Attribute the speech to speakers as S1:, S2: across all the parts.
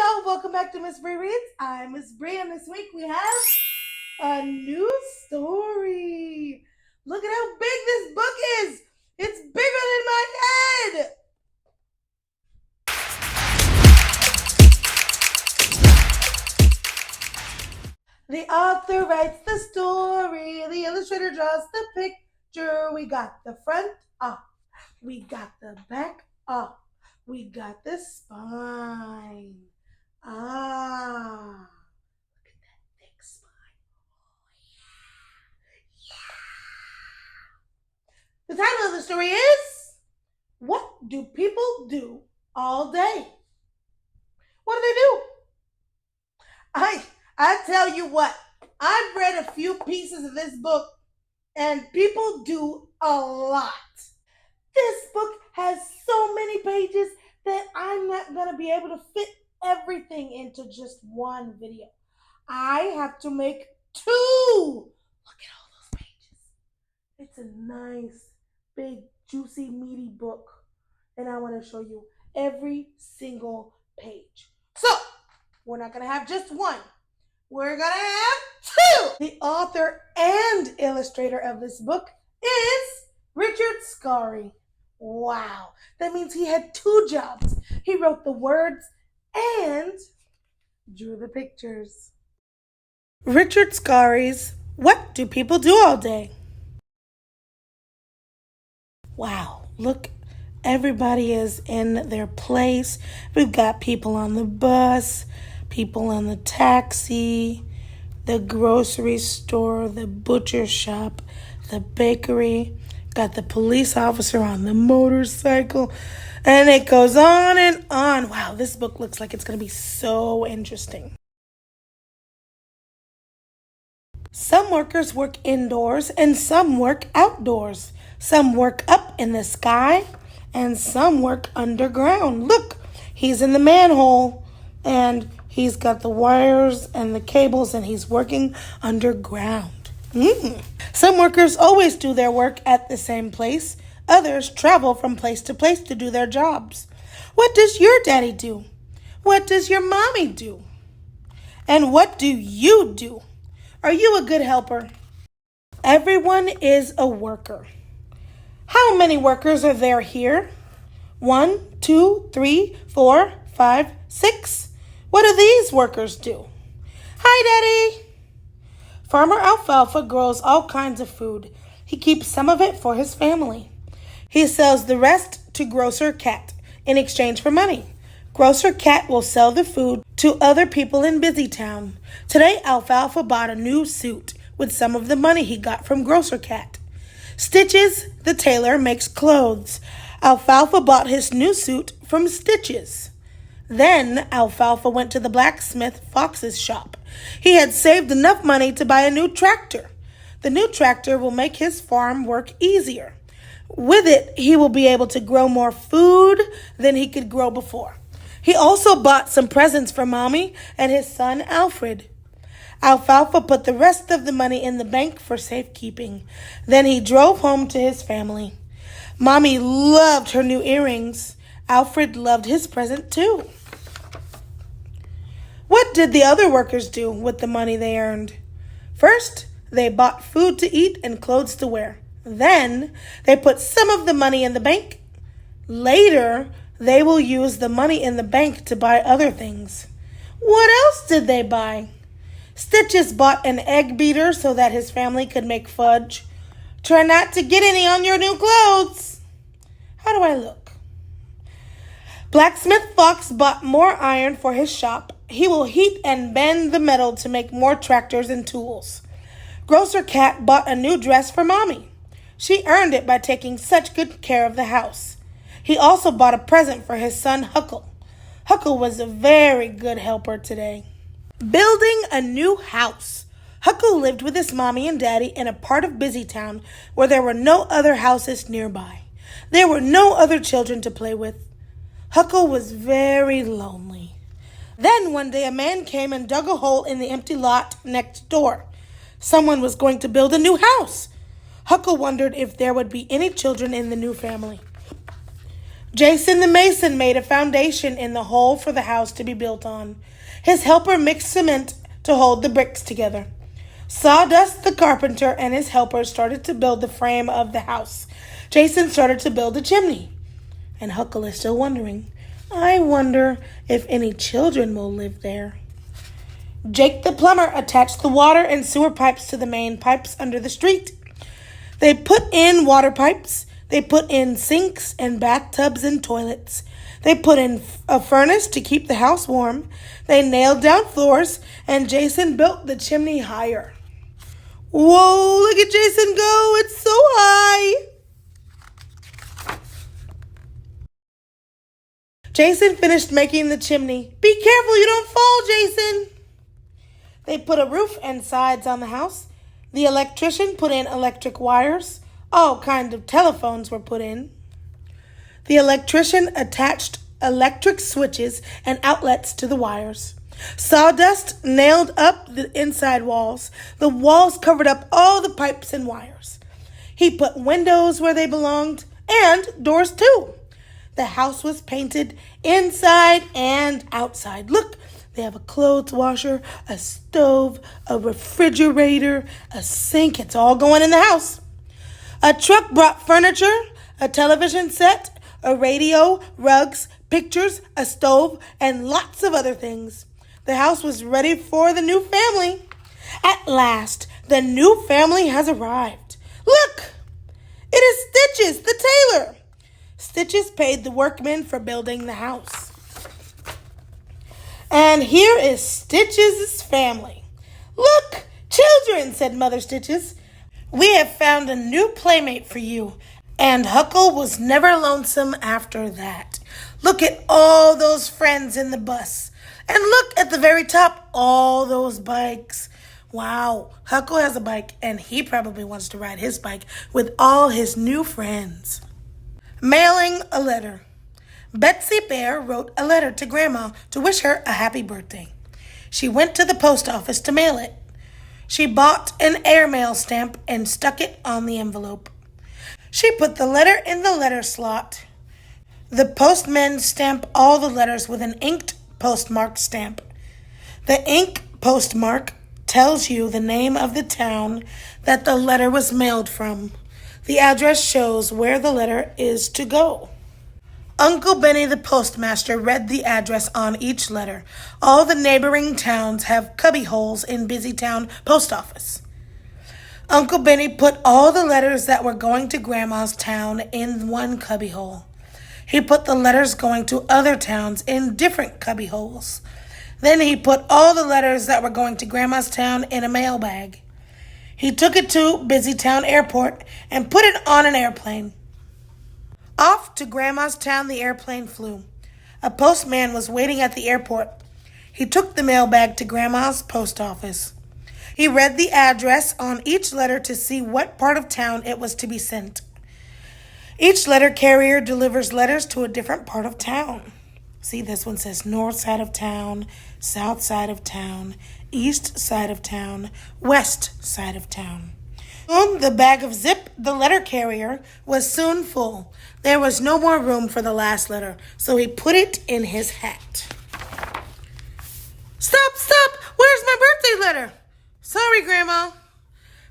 S1: y'all. Welcome back to Miss Bree Reads. I'm Miss Bree, and this week we have a new story. Look at how big this book is. It's bigger than my head. The author writes the story. The illustrator draws the picture. We got the front off. We got the back off. We got the spine. Ah, look at that thick spine. Oh, yeah. The title of the story is, What Do People Do All Day? What do they do? I tell you what, I've read a few pieces of this book, and people do a lot. This book has so many pages that I'm not going to be able to fit everything into just one video. I have to make two. Look at all those pages. It's a nice, big, juicy, meaty book, and I want to show you every single page. So, we're not going to have just one. We're going to have two. The author and illustrator of this book is Richard Scarry. Wow, that means he had two jobs. He wrote the words and drew the pictures. Richard Scarry's What Do People Do All Day? Wow, look, everybody is in their place. We've got people on the bus, people on the taxi, the grocery store, the butcher shop, the bakery. Got the police officer on the motorcycle, and it goes on and on. Wow, this book looks like it's going to be so interesting. Some workers work indoors and some work outdoors. Some work up in the sky and some work underground. Look, he's in the manhole and he's got the wires and the cables and he's working underground. Some workers always do their work at the same place. Others travel from place to place to do their jobs. What does your daddy do? What does your mommy do? And what do you do? Are you a good helper? Everyone is a worker. How many workers are there here? 1, 2, 3, 4, 5, 6. What do these workers do? Hi, Daddy. Farmer Alfalfa grows all kinds of food. He keeps some of it for his family. He sells the rest to Grocer Cat in exchange for money. Grocer Cat will sell the food to other people in Busytown. Today, Alfalfa bought a new suit with some of the money he got from Grocer Cat. Stitches, the tailor, makes clothes. Alfalfa bought his new suit from Stitches. Then Alfalfa went to the blacksmith Fox's shop. He had saved enough money to buy a new tractor. The new tractor will make his farm work easier. With it, he will be able to grow more food than he could grow before. He also bought some presents for Mommy and his son Alfred. Alfalfa put the rest of the money in the bank for safekeeping. Then he drove home to his family. Mommy loved her new earrings. Alfred loved his present too. What did the other workers do with the money they earned? First, they bought food to eat and clothes to wear. Then, they put some of the money in the bank. Later, they will use the money in the bank to buy other things. What else did they buy? Stitches bought an egg beater so that his family could make fudge. Try not to get any on your new clothes. How do I look? Blacksmith Fox bought more iron for his shop. He will heat and bend the metal to make more tractors and tools. Grocer Cat bought a new dress for Mommy. She earned it by taking such good care of the house. He also bought a present for his son Huckle. Huckle was a very good helper today. Building a new house. Huckle lived with his mommy and daddy in a part of Busytown where there were no other houses nearby. There were no other children to play with. Huckle was very lonely. Then one day a man came and dug a hole in the empty lot next door. Someone was going to build a new house. Huckle wondered if there would be any children in the new family. Jason the mason made a foundation in the hole for the house to be built on. His helper mixed cement to hold the bricks together. Sawdust the carpenter and his helpers started to build the frame of the house. Jason started to build a chimney. And Huckle is still wondering, I wonder if any children will live there. Jake the plumber attached the water and sewer pipes to the main pipes under the street. They put in water pipes. They put in sinks and bathtubs and toilets. They put in a furnace to keep the house warm. They nailed down floors, and Jason built the chimney higher. Whoa, look at Jason go. It's so high. Jason finished making the chimney. Be careful you don't fall, Jason. They put a roof and sides on the house. The electrician put in electric wires. All kinds of telephones were put in. The electrician attached electric switches and outlets to the wires. Sawdust nailed up the inside walls. The walls covered up all the pipes and wires. He put windows where they belonged and doors too. The house was painted inside and outside. Look, they have a clothes washer, a stove, a refrigerator, a sink. It's all going in the house. A truck brought furniture, a television set, a radio, rugs, pictures, a stove, and lots of other things. The house was ready for the new family. At last, the new family has arrived. Look! It is Stitches, the tailor. Stitches paid the workmen for building the house. And here is Stitches' family. Look, children, said Mother Stitches. We have found a new playmate for you. And Huckle was never lonesome after that. Look at all those friends in the bus. And look at the very top, all those bikes. Wow, Huckle has a bike, and he probably wants to ride his bike with all his new friends. Mailing a letter. Betsy Bear wrote a letter to Grandma to wish her a happy birthday. She went to the post office to mail it. She bought an airmail stamp and stuck it on the envelope. She put the letter in the letter slot. The postmen stamp all the letters with an inked postmark stamp. The ink postmark tells you the name of the town that the letter was mailed from. The address shows where the letter is to go. Uncle Benny the postmaster read the address on each letter. All the neighboring towns have cubby holes in Busytown post office. Uncle Benny put all the letters that were going to Grandma's town in one cubby hole. He put the letters going to other towns in different cubby holes. Then he put all the letters that were going to Grandma's town in a mail bag. He took it to Busytown Airport and put it on an airplane. Off to Grandma's town the airplane flew. A postman was waiting at the airport. He took the mailbag to Grandma's post office. He read the address on each letter to see what part of town it was to be sent. Each letter carrier delivers letters to a different part of town. See, this one says north side of town, south side of town, east side of town, west side of town. On the bag of Zip, the letter carrier, was soon full. There was no more room for the last letter, so he put it in his hat. Stop! Where's my birthday letter? Sorry, Grandma.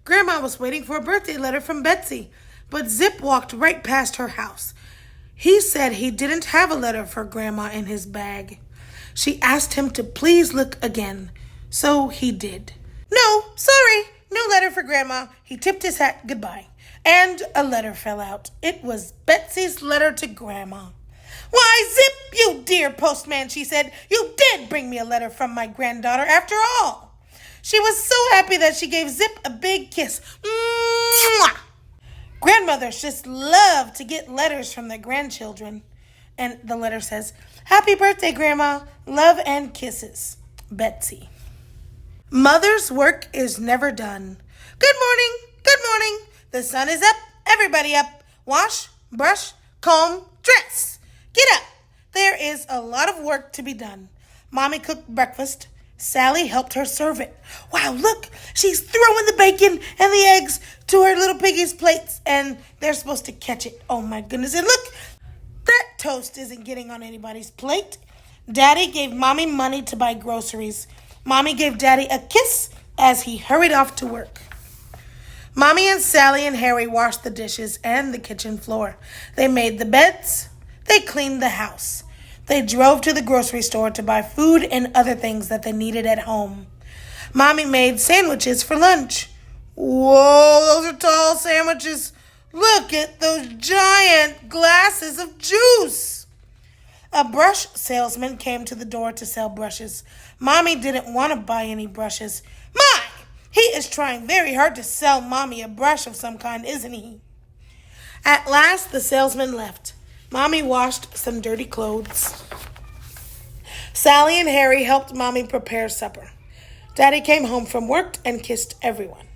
S1: Grandma was waiting for a birthday letter from Betsy, but Zip walked right past her house. He said he didn't have a letter for Grandma in his bag. She asked him to please look again, so he did. No, sorry, no letter for Grandma. He tipped his hat goodbye, and a letter fell out. It was Betsy's letter to Grandma. Why, Zip, you dear postman, she said, you did bring me a letter from my granddaughter after all. She was so happy that she gave Zip a big kiss. Mwah! Grandmothers just love to get letters from their grandchildren. And the letter says, Happy birthday, Grandma. Love and kisses. Betsy. Mother's work is never done. Good morning. The sun is up. Everybody up. Wash, brush, comb, dress. Get up. There is a lot of work to be done. Mommy cooked breakfast. Sally helped her serve it. Wow, look, she's throwing the bacon and the eggs to her little piggies' plates, and they're supposed to catch it. Oh, my goodness. And look, That toast isn't getting on anybody's plate. Daddy gave Mommy money to buy groceries. Mommy gave Daddy a kiss as he hurried off to work. Mommy and Sally and Harry washed the dishes and the kitchen floor. They made the beds. They cleaned the house. They drove to the grocery store to buy food and other things that they needed at home. Mommy made sandwiches for lunch. Whoa, those are tall sandwiches. Look at those giant glasses of juice. A brush salesman came to the door to sell brushes. Mommy didn't want to buy any brushes. My! He is trying very hard to sell Mommy a brush of some kind, isn't he? At last, the salesman left. Mommy washed some dirty clothes. Sally and Harry helped Mommy prepare supper. Daddy came home from work and kissed everyone.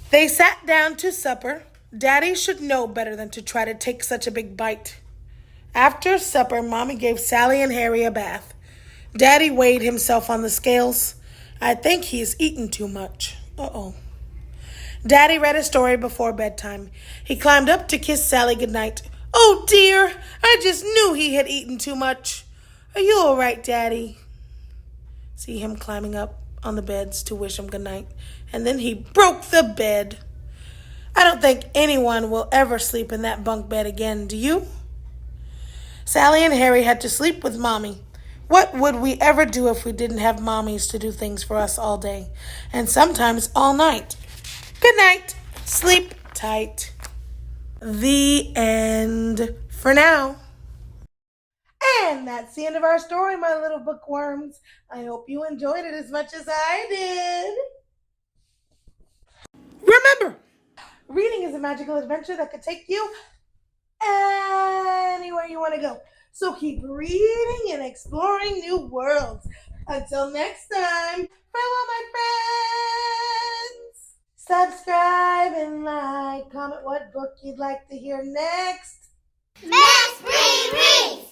S1: They sat down to supper. Daddy should know better than to try to take such a big bite. After supper, Mommy gave Sally and Harry a bath. Daddy weighed himself on the scales. I think he's eaten too much. Uh-oh. Daddy read a story before bedtime. He climbed up to kiss Sally goodnight. Oh, dear, I just knew he had eaten too much. Are you all right, Daddy? See him climbing up on the beds to wish him goodnight. And then he broke the bed. I don't think anyone will ever sleep in that bunk bed again, do you? Sally and Harry had to sleep with Mommy. What would we ever do if we didn't have mommies to do things for us all day, and sometimes all night? Good night. Sleep tight. The end for now. And that's the end of our story, my little bookworms. I hope you enjoyed it as much as I did. Remember, reading is a magical adventure that could take you anywhere you want to go. So keep reading and exploring new worlds. Until next time, farewell, my friends. Subscribe and like. Comment what book you'd like to hear next.
S2: Miss Bree reads!